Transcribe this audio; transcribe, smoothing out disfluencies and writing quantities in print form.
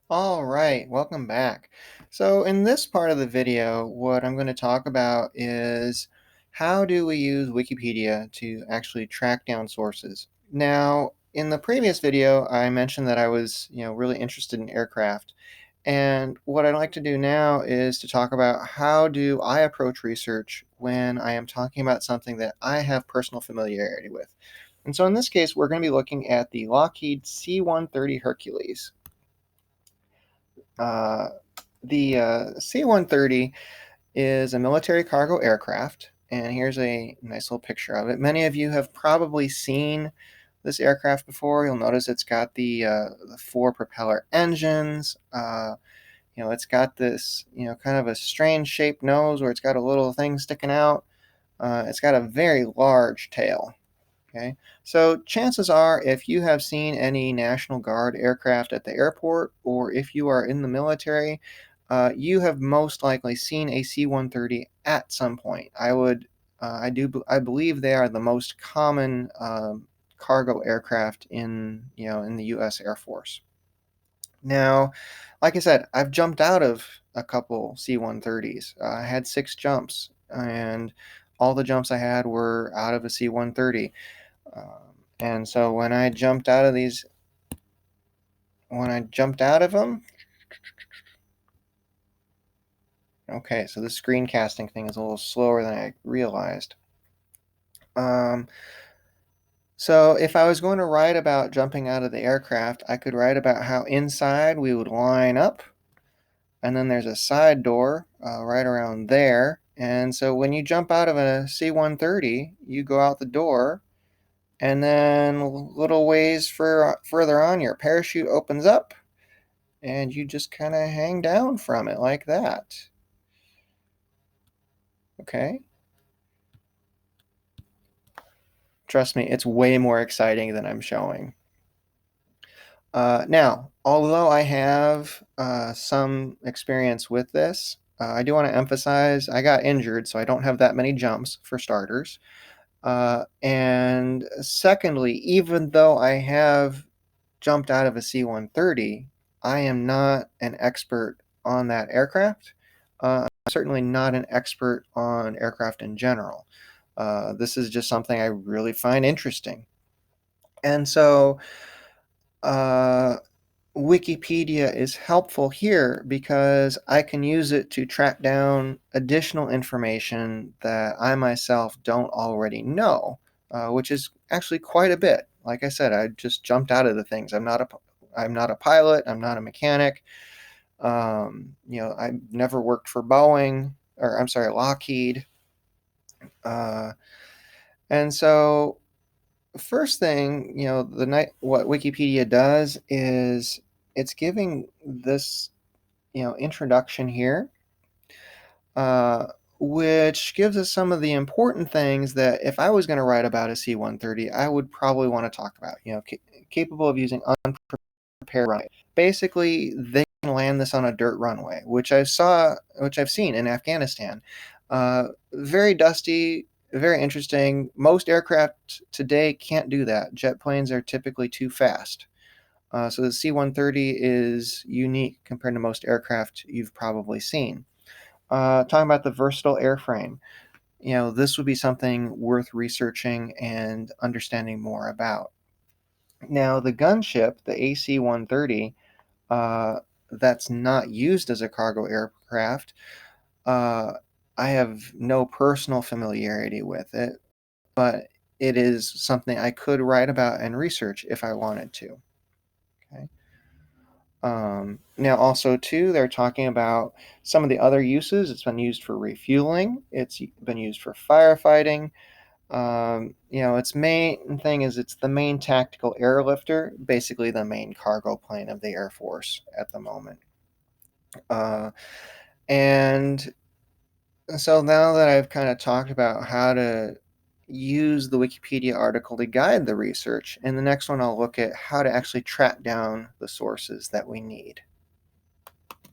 All right, welcome back. So in this part of the video, what I'm going to talk about is how do we use Wikipedia to actually track down sources. Now, in the previous video, I mentioned that I was, really interested in aircraft. And what I'd like to do now is to talk about how do I approach research when I am talking about something that I have personal familiarity with. And so in this case, we're going to be looking at the Lockheed C-130 Hercules. Uh, the C-130 is a military cargo aircraft, and here's a nice little picture of it. Many of you have probably seen this aircraft before. You'll notice it's got the four propeller engines. It's got this, kind of a strange shaped nose where it's got a little thing sticking out. It's got a very large tail. Okay, so chances are if you have seen any National Guard aircraft at the airport or if you are in the military, you have most likely seen a C-130 at some point. I believe they are the most common cargo aircraft in the U.S. Air Force. Now, like I said, I've jumped out of a couple C-130s. I had 6 jumps, and all the jumps I had were out of a C-130. And so when I jumped out of them, okay, so the screencasting thing is a little slower than I realized. Um, so if I was going to write about jumping out of the aircraft, I could write about how inside we would line up, and then there's a side door right around there. And so when you jump out of a C-130, you go out the door, and then little ways further on, your parachute opens up, and you just kind of hang down from it like that. Okay? Trust me, it's way more exciting than I'm showing. Now, although I have some experience with this, I do want to emphasize I got injured, so I don't have that many jumps for starters. And secondly, even though I have jumped out of a C-130, I am not an expert on that aircraft. I'm certainly not an expert on aircraft in general. This is just something I really find interesting. And so uh, Wikipedia is helpful here because I can use it to track down additional information that I myself don't already know, which is actually quite a bit. Like I said, I just jumped out of the things. I'm not a pilot. I'm not a mechanic. I've never worked for Boeing, or I'm sorry, Lockheed. Uh, and so first thing, what Wikipedia does is it's giving this, introduction here, uh, which gives us some of the important things that if I was going to write about a C-130, I would probably want to talk about. Capable of using unprepared runway. Basically, they can land this on a dirt runway, which I've seen in Afghanistan. Very dusty, very interesting. Most aircraft today can't do that. Jet planes are typically too fast. So the C-130 is unique compared to most aircraft you've probably seen. Talking about the versatile airframe, this would be something worth researching and understanding more about. Now, the gunship, the AC-130, that's not used as a cargo aircraft, uh, I have no personal familiarity with it, but it is something I could write about and research if I wanted to. Okay. Now, also too, they're talking about some of the other uses. It's been used for refueling. It's been used for firefighting. Its main thing is it's the main tactical airlifter, basically the main cargo plane of the Air Force at the moment. Uh, and so now that I've kind of talked about how to use the Wikipedia article to guide the research, in the next one I'll look at how to actually track down the sources that we need.